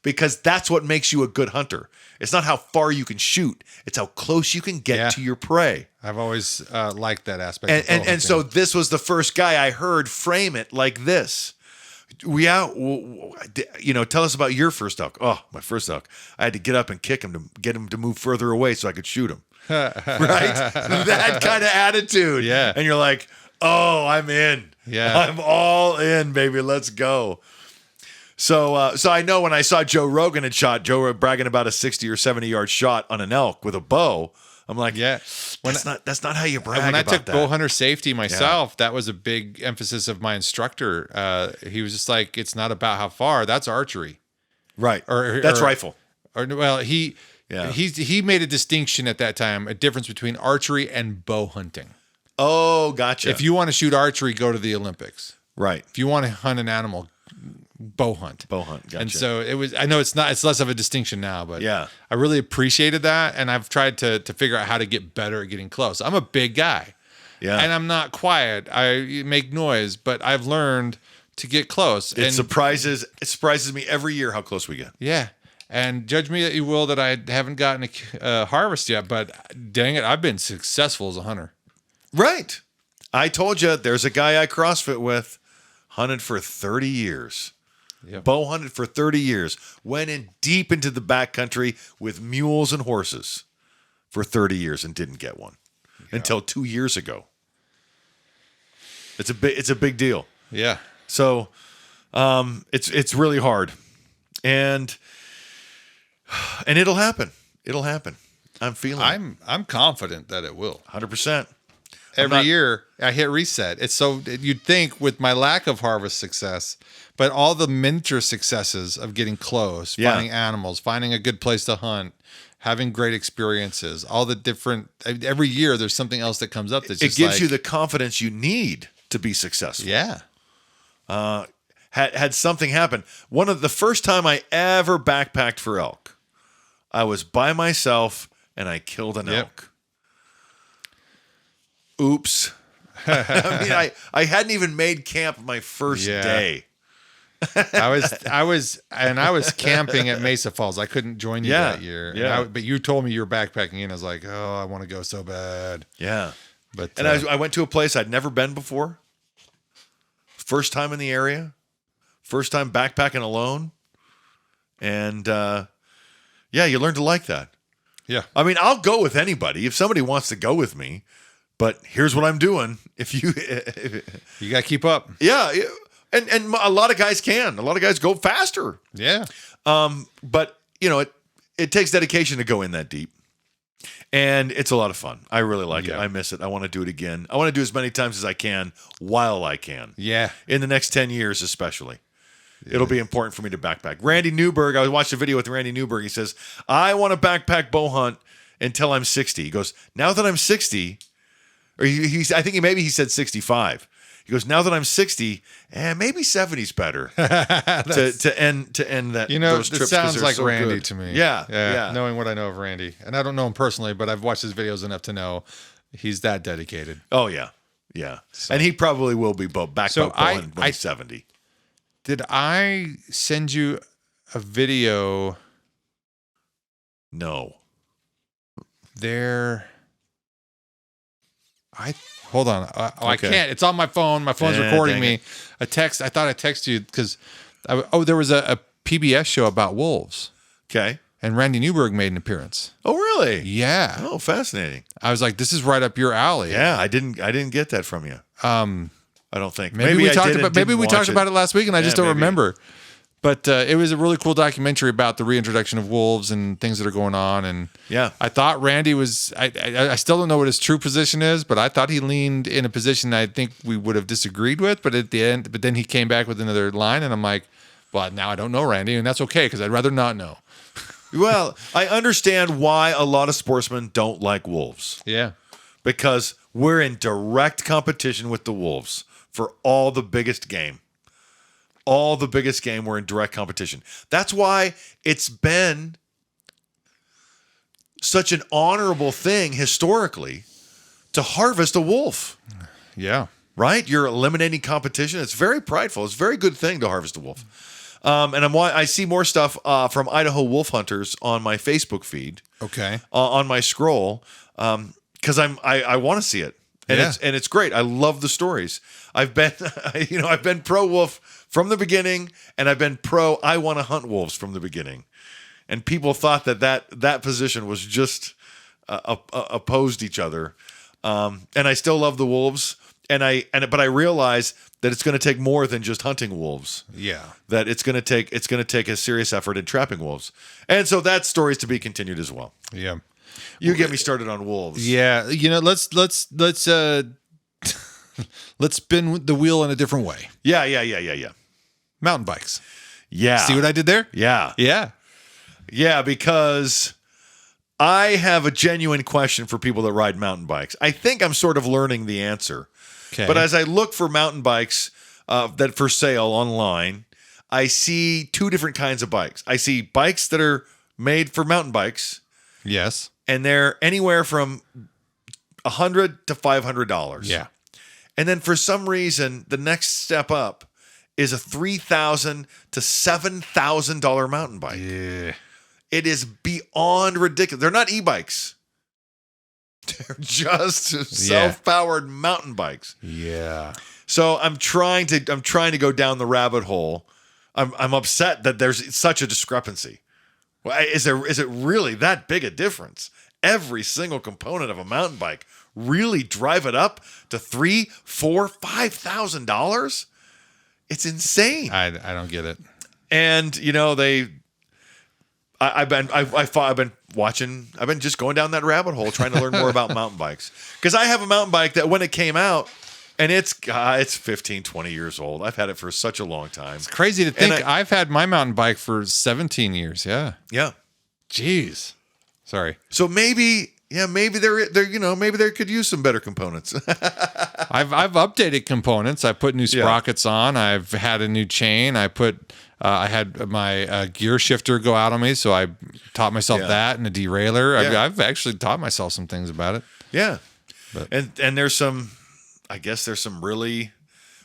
Because that's what makes you a good hunter. It's not how far you can shoot. It's how close you can get to your prey. I've always liked that aspect. And so this was the first guy I heard frame it like this. Tell us about your first elk. Oh, my first elk. I had to get up and kick him to get him to move further away so I could shoot him. Right? That kind of attitude. Yeah. And you're like, oh, I'm in. Yeah. I'm all in, baby. Let's go. So I know when I saw Joe Rogan had shot, Joe bragging about a 60 or 70 yard shot on an elk with a bow. I'm like, that's not how you brag. When I took that. bow hunter safety myself, that was a big emphasis of my instructor. He was just like, it's not about how far. That's archery, right? That's rifle. He made a distinction at that time, a difference between archery and bow hunting. Oh, gotcha. If you want to shoot archery, go to the Olympics. Right. If you want to hunt an animal, bow hunt. Gotcha. And so I know it's less of a distinction now, but yeah, I really appreciated that. And I've tried to figure out how to get better at getting close. I'm a big guy, and I'm not quiet. I make noise, but I've learned to get close. It surprises me every year how close we get. Yeah. And judge me that you will that I haven't gotten a harvest yet, but dang it, I've been successful as a hunter. Right. I told you there's a guy I CrossFit with, hunted for 30 years. Yep. Bow hunted for 30 years. Went in deep into the backcountry with mules and horses for 30 years and didn't get one until 2 years ago. It's a big deal. Yeah. So it's really hard. And it'll happen. It'll happen. I'm feeling I'm confident that it will. 100%. Every year I hit reset. It's so you'd think with my lack of harvest success, but all the miniature successes of getting close, finding animals, finding a good place to hunt, having great experiences, all the different, every year there's something else that comes up that's it gives you the confidence you need to be successful. Yeah. Had something happen. The first time I ever backpacked for elk, I was by myself and I killed an elk. Oops. I hadn't even made camp my first day. I was camping at Mesa Falls. I couldn't join you that year. Yeah. But you told me you were backpacking and I was like, oh, I want to go so bad. Yeah. But I went to a place I'd never been before. First time in the area. First time backpacking alone. And you learn to like that. Yeah. I mean, I'll go with anybody if somebody wants to go with me. But here's what I'm doing. You got to keep up. Yeah. And a lot of guys can. A lot of guys go faster. Yeah. But, it takes dedication to go in that deep. And it's a lot of fun. I really like it. I miss it. I want to do it again. I want to do as many times as I can while I can. Yeah. In the next 10 years especially. Yeah. It'll be important for me to backpack. Randy Newberg, I watched a video with Randy Newberg. He says, I want to backpack bow hunt until I'm 60. He goes, now that I'm 60... Or I think maybe he said 65. He goes, now that I'm 60, maybe 70's better to end that. Those trips. It sounds like so Randy good. to me. Yeah. Knowing what I know of Randy, and I don't know him personally, but I've watched his videos enough to know he's that dedicated. Oh yeah. So, and he probably will be back when he's 70. Did I send you a video? No. Hold on. Okay. I can't. It's on my phone. My phone's recording me. I thought I texted you because, there was a PBS show about wolves. Okay. And Randy Newberg made an appearance. Oh, really? Yeah. Oh, fascinating. I was like, this is right up your alley. Yeah, I didn't get that from you. I don't think. Maybe we talked about it last week, and I just don't remember. But it was a really cool documentary about the reintroduction of wolves and things that are going on. And I thought Randy was, I still don't know what his true position is, but I thought he leaned in a position I think we would have disagreed with. But at the end, then he came back with another line, and I'm like, well, now I don't know Randy, and that's okay because I'd rather not know. Well, I understand why a lot of sportsmen don't like wolves. Yeah. Because we're in direct competition with the wolves for all the biggest game. All the biggest game were in direct competition. That's why it's been such an honorable thing historically to harvest a wolf. Yeah. Right? You're eliminating competition. It's very prideful. It's a very good thing to harvest a wolf. And I see more stuff from Idaho wolf hunters on my Facebook feed. Okay. On my scroll, because I want to see it, and it's great. I love the stories. I've been pro wolf from the beginning, and I've been pro I want to hunt wolves from the beginning. And people thought that position was just opposed each other. And I still love the wolves, but I realize that it's going to take more than just hunting wolves. Yeah. That it's going to take a serious effort in trapping wolves. And so that story's to be continued as well. Yeah. You get me started on wolves. Yeah, let's let's spin the wheel in a different way. Yeah. Mountain bikes. Yeah. See what I did there? Yeah. Yeah, because I have a genuine question for people that ride mountain bikes. I think I'm sort of learning the answer. Okay. But as I look for mountain bikes that for sale online, I see two different kinds of bikes. I see bikes that are made for mountain bikes. Yes. And they're anywhere from $100 to $500. Yeah. And then for some reason, the next step up is a $3,000 to $7,000 mountain bike. Yeah. It is beyond ridiculous. They're not e-bikes. They're just self-powered mountain bikes. Yeah. So I'm trying to go down the rabbit hole. I'm upset that there's such a discrepancy. Well, is it really that big a difference? Every single component of a mountain bike really drive it up to $3,000, $4,000, $5,000? It's insane. I don't get it. And I've been just going down that rabbit hole trying to learn more about mountain bikes, because I have a mountain bike that when it came out, and it's 15, 20 years old. I've had it for such a long time. It's crazy to think I've had my mountain bike for 17 years. Yeah. Yeah. Jeez. Sorry. So maybe they could use some better components. I've updated components. I put new sprockets on. I've had a new chain. I had my gear shifter go out on me, so I taught myself that, and a derailleur. I've actually taught myself some things about it. Yeah. And there's some really,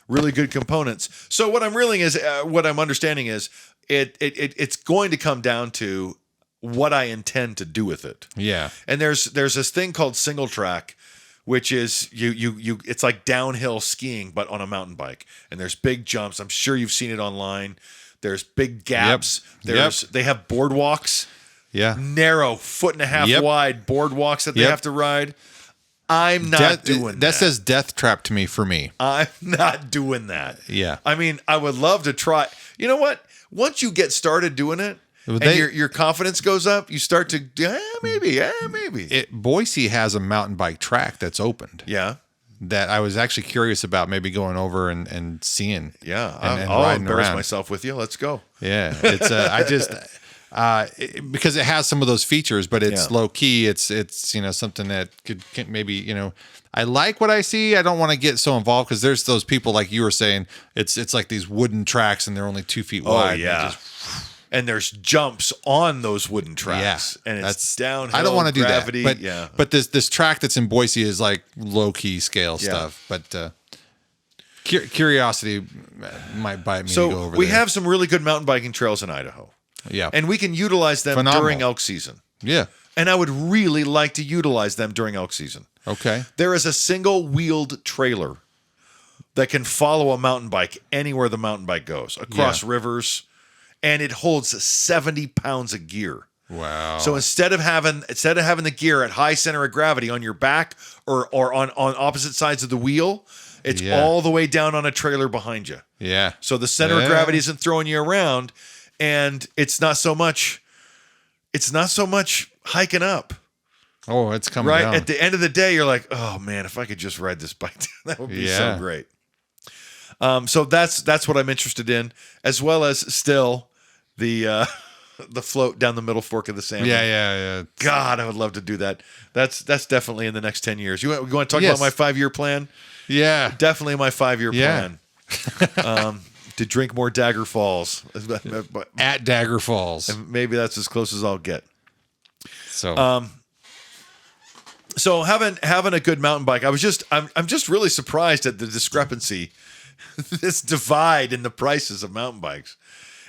really good components. So what I'm understanding is it's going to come down to what I intend to do with it. Yeah. And there's this thing called single track, which is you it's like downhill skiing, but on a mountain bike. And there's big jumps. I'm sure you've seen it online. There's big gaps. They have boardwalks. Yeah. Narrow 1.5 foot wide boardwalks that they have to ride. I'm not doing that. That says death trap to me for me. I'm not doing that. Yeah. I mean, I would love to try. You know what? Once you get started doing it, and your confidence goes up, you start to, maybe. Boise has a mountain bike track that's opened. Yeah. That I was actually curious about maybe going over and seeing. Yeah. I'll embarrass myself with you. Let's go. Yeah. It's because it has some of those features, but it's low key. It's something that could maybe, I like what I see. I don't want to get so involved because there's those people like you were saying, it's like these wooden tracks and they're only 2 feet wide. Oh, yeah. And there's jumps on those wooden tracks, and it's downhill. I don't want to do gravity. that, but this track that's in Boise is like low key scale stuff. But curiosity might bite me to go over. We have some really good mountain biking trails in Idaho. Yeah, and we can utilize them during elk season. Yeah, and I would really like to utilize them during elk season. Okay, there is a single wheeled trailer that can follow a mountain bike anywhere the mountain bike goes across rivers. And it holds 70 pounds of gear. Wow. So instead of having the gear at high center of gravity on your back or on opposite sides of the wheel, it's all the way down on a trailer behind you. Yeah. So the center of gravity isn't throwing you around, and it's not so much hiking up. Oh, it's coming down. At the end of the day, you're like, oh man, if I could just ride this bike, that would be so great. So that's what I'm interested in, as well as still the the float down the middle fork of the salmon. Yeah. God, I would love to do that. That's definitely in the next 10 years. You want to talk Yes. about my 5-year plan? Yeah. Definitely my 5-year plan. To drink more Dagger Falls. At Dagger Falls. And maybe that's as close as I'll get. So So having a good mountain bike, I'm just really surprised at the discrepancy, this divide in the prices of mountain bikes.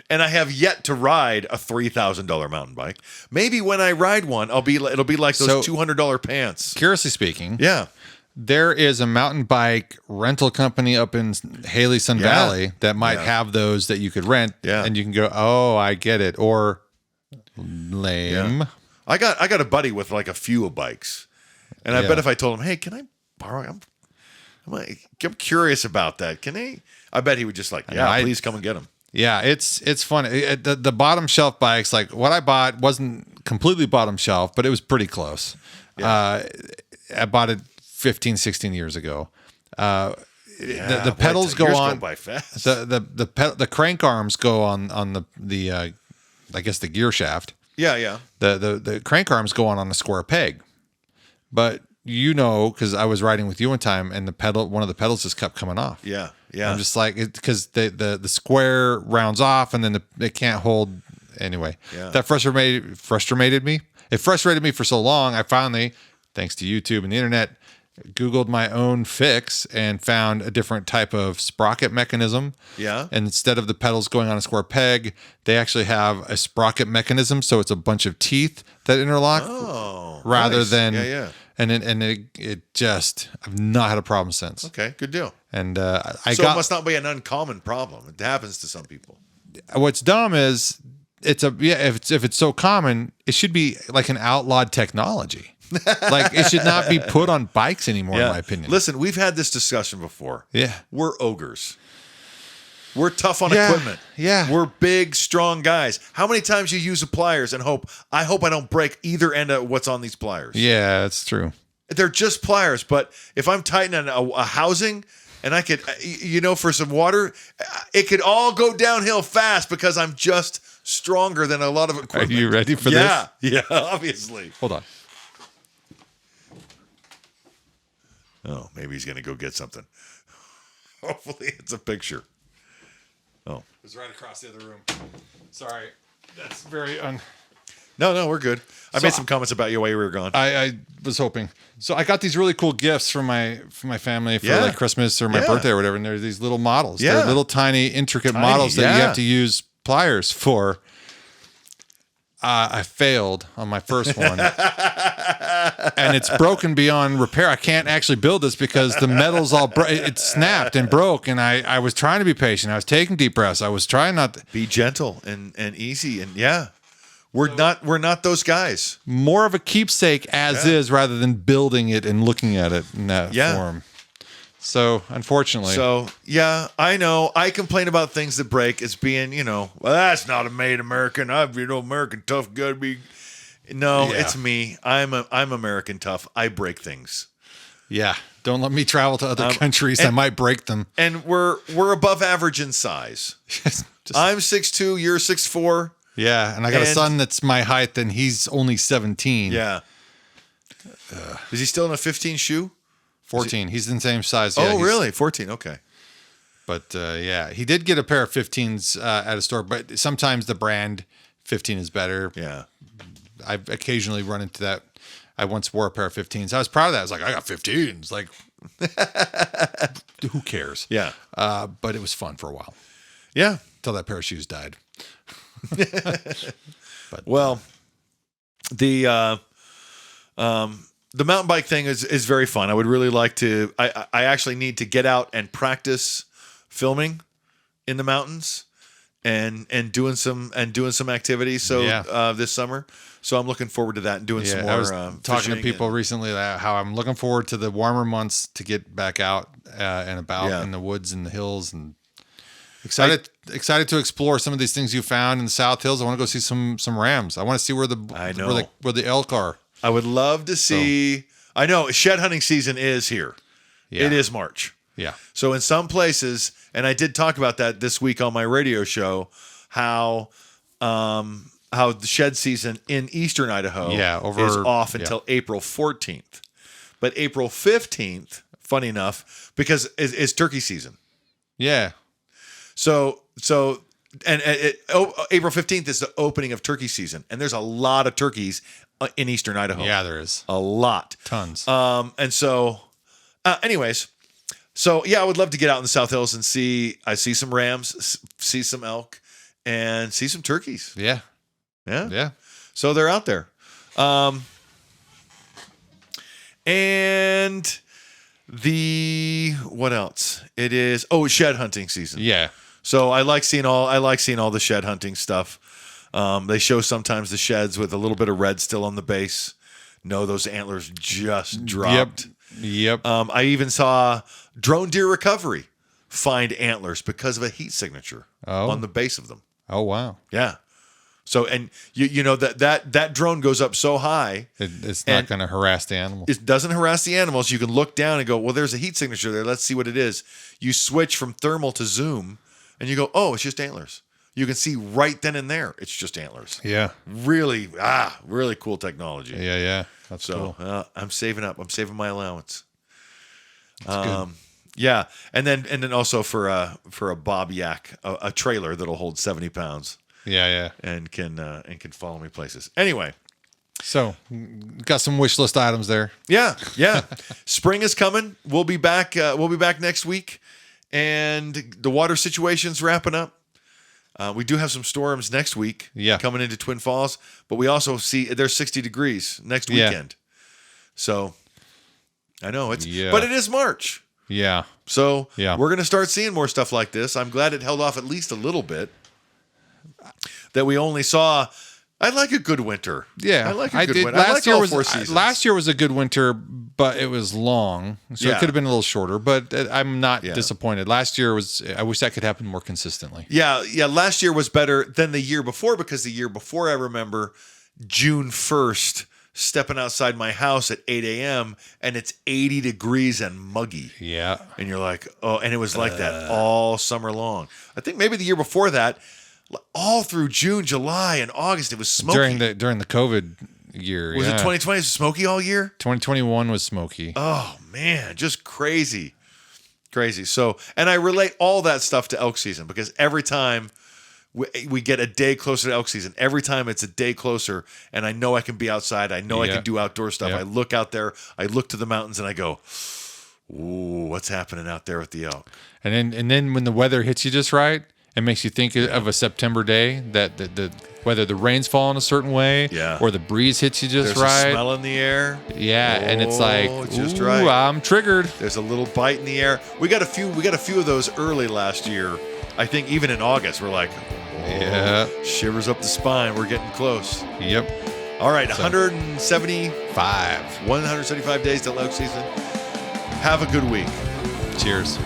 And I have yet to ride a $3,000 mountain bike. Maybe when I ride one, it'll be like those $200 pants. Curiously speaking, Yeah. there is a mountain bike rental company up in Haley Sun Valley that might have those that you could rent. Yeah. And you can go, oh, I get it. Or lame. Yeah. I got a buddy with like a few bikes. And I bet if I told him, hey, can I borrow? I'm curious about that. Can he? I bet he would just like, please come and get them. Yeah, it's fun. The bottom shelf bikes, like what I bought wasn't completely bottom shelf, but it was pretty close. Yeah. I bought it 15, 16 years ago. The pedals years go on. Go by fast. The crank arms go on the I guess the gear shaft. Yeah. The crank arms go on a square peg. But because I was riding with you one time, and one of the pedals just kept coming off. Yeah. I'm just like, because the square rounds off, and then it can't hold anyway. Yeah. That frustrated me. It frustrated me for so long. I finally, thanks to YouTube and the internet, Googled my own fix and found a different type of sprocket mechanism. Yeah. And instead of the pedals going on a square peg, they actually have a sprocket mechanism. So it's a bunch of teeth that interlock rather nice. than, Yeah. And it just, I've not had a problem since. Okay, good deal. And it must not be an uncommon problem. It happens to some people. What's dumb is if it's so common, it should be like an outlawed technology. Like it should not be put on bikes anymore, in my opinion. Listen, we've had this discussion before. Yeah. We're ogres. We're tough on equipment. Yeah. We're big, strong guys. How many times you use the pliers and hope I don't break either end of what's on these pliers? Yeah, that's true. They're just pliers, but if I'm tightening a housing and I could, for some water, it could all go downhill fast because I'm just stronger than a lot of equipment. Are you ready for this? Yeah, obviously. Hold on. Oh, maybe he's going to go get something. Hopefully it's a picture. Oh. It was right across the other room. Sorry. That's very No, we're good. I made some comments about you while you were gone. I was hoping. So I got these really cool gifts from my family for like Christmas or my birthday or whatever. And they're these little models. Yeah. They're little tiny intricate models that you have to use pliers for. I failed on my first one. And it's broken beyond repair. I can't actually build this because the metal's all it snapped and broke. And I was trying to be patient. I was taking deep breaths. I was trying not to be gentle and easy. And we're not those guys. More of a keepsake as is rather than building it and looking at it in that form. So, unfortunately. So, I know. I complain about things that break as being, well, that's not a made American. American tough got to be. No, it's me. I'm American tough. I break things. Yeah. Don't let me travel to other countries. I might break them. And we're above average in size. I'm 6'2", you're 6'4". Yeah, and I got a son that's my height, and he's only 17. Yeah. Is he still in a 15 shoe? 14. He's in the same size. Yeah, really? 14, okay. But, he did get a pair of 15s at a store, but sometimes the brand 15 is better. Yeah. I've occasionally run into that. I once wore a pair of 15s. I was proud of that. I was like, I got 15s. Like, who cares? Yeah. But it was fun for a while. Yeah. Until that pair of shoes died. But, well, the mountain bike thing is very fun. I would really like to. I actually need to get out and practice filming in the mountains and doing some activities. So this summer. So I'm looking forward to that and doing some more. I was talking to people recently how I'm looking forward to the warmer months to get back out and about in the woods and the hills and. Excited to explore some of these things you found in the South Hills. I want to go see some rams. I want to see where the elk are. I would love to see. I know shed hunting season is here. Yeah. It is March. Yeah. So in some places, and I did talk about that this week on my radio show, how how the shed season in eastern Idaho is off until April 14th. But April 15th, funny enough, because is turkey season. Yeah. So April 15th is the opening of turkey season, and there's a lot of turkeys in eastern Idaho. Yeah, there is. A lot. Tons. And so, anyways, so yeah, I would love to get out in the South Hills and see some rams, see some elk, and see some turkeys. Yeah. Yeah. Yeah. So they're out there. And what else? It is shed hunting season. Yeah. So I like seeing all the shed hunting stuff. They show sometimes the sheds with a little bit of red still on the base. No, those antlers just dropped. Yep. I even saw drone deer recovery find antlers because of a heat signature on the base of them. Oh wow. Yeah. So, and you know that drone goes up so high, it's not going to harass the animals. It doesn't harass the animals. You can look down and go, well, there's a heat signature there. Let's see what it is. You switch from thermal to zoom, and you go, oh, it's just antlers. You can see right then and there, it's just antlers. Yeah. Really cool technology. Yeah. That's cool. I'm saving up. I'm saving my allowance. That's good. Yeah, and then also for a bob yak, a trailer that'll hold 70 pounds. Yeah. And can follow me places. Anyway, so got some wish list items there. Yeah. Spring is coming. We'll be back. We'll be back next week, and the water situation's wrapping up. We do have some storms next week. Coming into Twin Falls, but we also see there's 60 degrees next weekend. So I know but it is March. Yeah. So we're gonna start seeing more stuff like this. I'm glad it held off at least a little bit. That we only saw. I like a good winter. Yeah, I like a good winter. Last year was a good winter, but it was long, so it could have been a little shorter. But I'm not disappointed. Last year was. I wish that could happen more consistently. Yeah. Last year was better than the year before because the year before I remember June 1st stepping outside my house at 8 a.m. and it's 80 degrees and muggy. Yeah, and you're like, oh, and it was like that all summer long. I think maybe the year before that. All through June, July, and August, it was smoky. During the COVID year. Was it 2020? Was it smoky all year? 2021 was smoky. Oh, man. Just crazy. Crazy. So, and I relate all that stuff to elk season because every time we get a day closer to elk season, every time it's a day closer, and I know I can be outside. I know I can do outdoor stuff. I look out there. I look to the mountains, and I go, ooh, what's happening out there with the elk? And then when the weather hits you just right, it makes you think of a September day that whether the rain's falling a certain way or the breeze hits you just right. There's a smell in the air. Yeah, and it's like, just ooh, right. I'm triggered. There's a little bite in the air. We got a few of those early last year. I think even in August, we're like, shivers up the spine. We're getting close. Yep. All right, 175 days till elk season. Have a good week. Cheers.